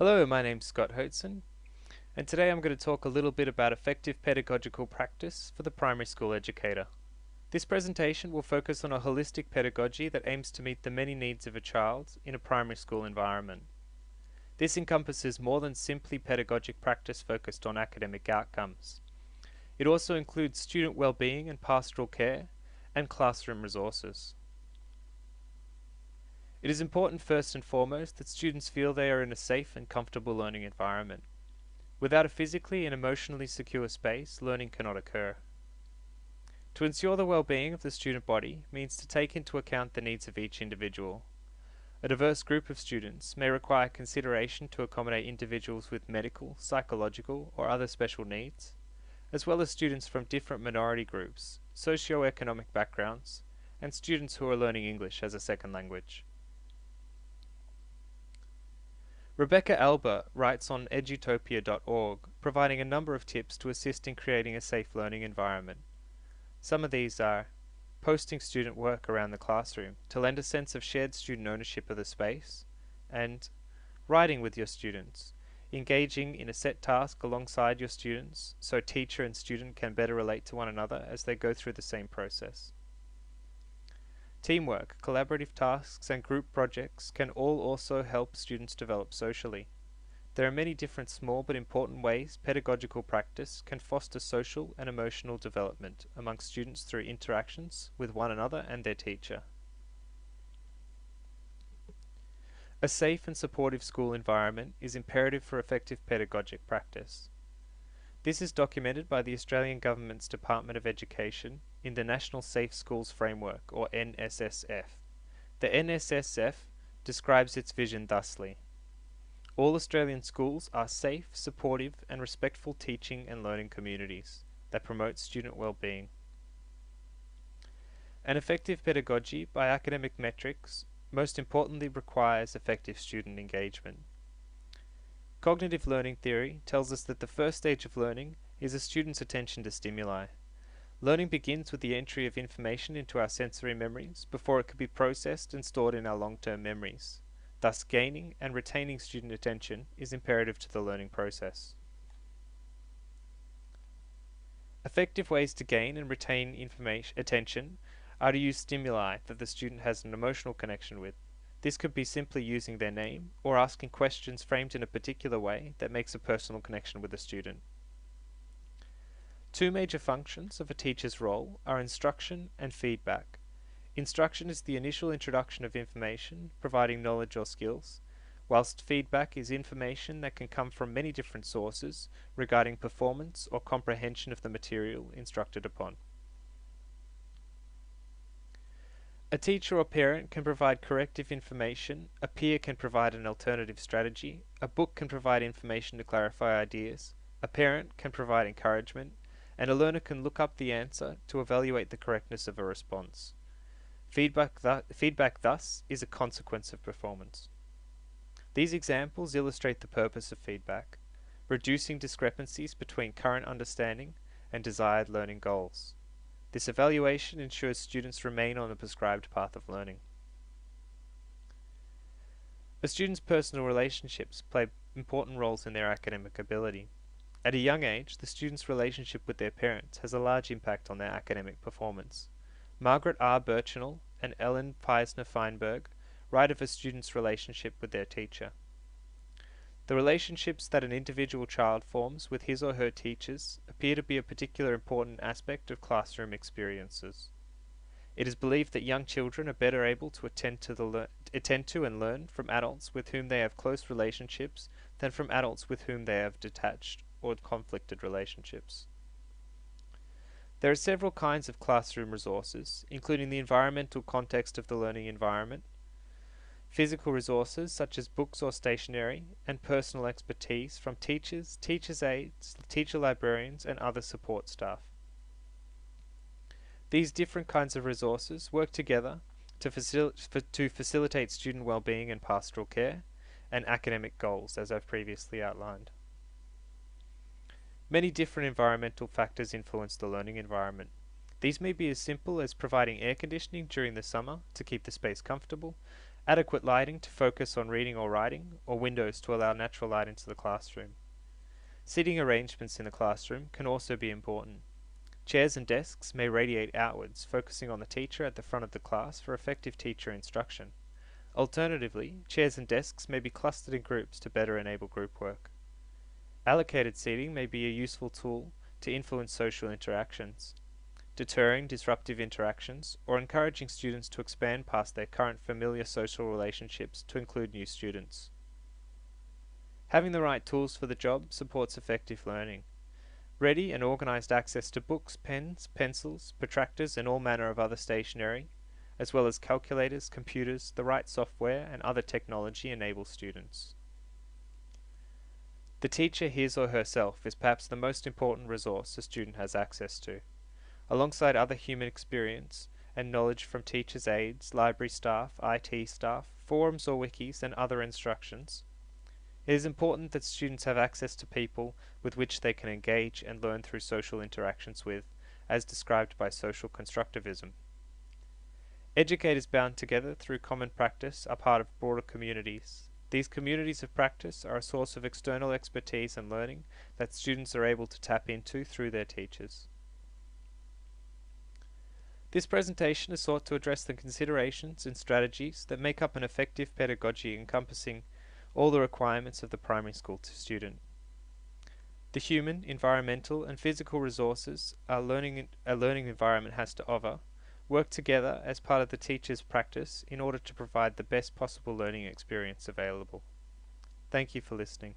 Hello, my name's Scott Hoatson, and today I'm going to talk a little bit about effective pedagogical practice for the primary school educator. This presentation will focus on a holistic pedagogy that aims to meet the many needs of a child in a primary school environment. This encompasses more than simply pedagogic practice focused on academic outcomes. It also includes student well-being and pastoral care, and classroom resources. It is important first and foremost that students feel they are in a safe and comfortable learning environment. Without a physically and emotionally secure space, learning cannot occur. To ensure the well-being of the student body means to take into account the needs of each individual. A diverse group of students may require consideration to accommodate individuals with medical, psychological, or other special needs, as well as students from different minority groups, socio-economic backgrounds, and students who are learning English as a second language. Rebecca Alba writes on edutopia.org, providing a number of tips to assist in creating a safe learning environment. Some of these are posting student work around the classroom to lend a sense of shared student ownership of the space, and writing with your students, engaging in a set task alongside your students so teacher and student can better relate to one another as they go through the same process. Teamwork, collaborative tasks, and group projects can all also help students develop socially. There are many different small but important ways pedagogical practice can foster social and emotional development among students through interactions with one another and their teacher. A safe and supportive school environment is imperative for effective pedagogic practice. This is documented by the Australian Government's Department of Education in the National Safe Schools Framework, or NSSF. The NSSF describes its vision thusly: all Australian schools are safe, supportive, and respectful teaching and learning communities that promote student well-being. An effective pedagogy by academic metrics most importantly requires effective student engagement. Cognitive learning theory tells us that the first stage of learning is a student's attention to stimuli. Learning begins with the entry of information into our sensory memories before it can be processed and stored in our long-term memories. Thus, gaining and retaining student attention is imperative to the learning process. Effective ways to gain and retain attention are to use stimuli that the student has an emotional connection with. This could be simply using their name or asking questions framed in a particular way that makes a personal connection with the student. Two major functions of a teacher's role are instruction and feedback. Instruction is the initial introduction of information, providing knowledge or skills, whilst feedback is information that can come from many different sources regarding performance or comprehension of the material instructed upon. A teacher or parent can provide corrective information, a peer can provide an alternative strategy, a book can provide information to clarify ideas, a parent can provide encouragement, and a learner can look up the answer to evaluate the correctness of a response. Feedback thus is a consequence of performance. These examples illustrate the purpose of feedback: reducing discrepancies between current understanding and desired learning goals. This evaluation ensures students remain on the prescribed path of learning. A student's personal relationships play important roles in their academic ability. At a young age, the student's relationship with their parents has a large impact on their academic performance. Margaret R. Birchinall and Ellen Peisner-Feinberg write of a student's relationship with their teacher. The relationships that an individual child forms with his or her teachers appear to be a particular important aspect of classroom experiences. It is believed that young children are better able to attend to and learn from adults with whom they have close relationships than from adults with whom they have detached or conflicted relationships. There are several kinds of classroom resources, including the environmental context of the learning environment, physical resources such as books or stationery, and personal expertise from teachers, teachers' aides, teacher librarians, and other support staff. These different kinds of resources work together to facilitate student well-being and pastoral care, and academic goals, as I've previously outlined. Many different environmental factors influence the learning environment. These may be as simple as providing air conditioning during the summer to keep the space comfortable, adequate lighting to focus on reading or writing, or windows to allow natural light into the classroom. Seating arrangements in the classroom can also be important. Chairs and desks may radiate outwards, focusing on the teacher at the front of the class for effective teacher instruction. Alternatively, chairs and desks may be clustered in groups to better enable group work. Allocated seating may be a useful tool to influence social interactions, deterring disruptive interactions, or encouraging students to expand past their current familiar social relationships to include new students. Having the right tools for the job supports effective learning. Ready and organized access to books, pens, pencils, protractors, and all manner of other stationery, as well as calculators, computers, the right software, and other technology enable students. The teacher, his or herself, is perhaps the most important resource a student has access to. Alongside other human experience and knowledge from teachers' aides, library staff, IT staff, forums or wikis, and other instructions, it is important that students have access to people with which they can engage and learn through social interactions with, as described by social constructivism. Educators bound together through common practice are part of broader communities. These communities of practice are a source of external expertise and learning that students are able to tap into through their teachers. This presentation is sought to address the considerations and strategies that make up an effective pedagogy encompassing all the requirements of the primary school student. The human, environmental, and physical resources a learning environment has to offer work together as part of the teacher's practice in order to provide the best possible learning experience available. Thank you for listening.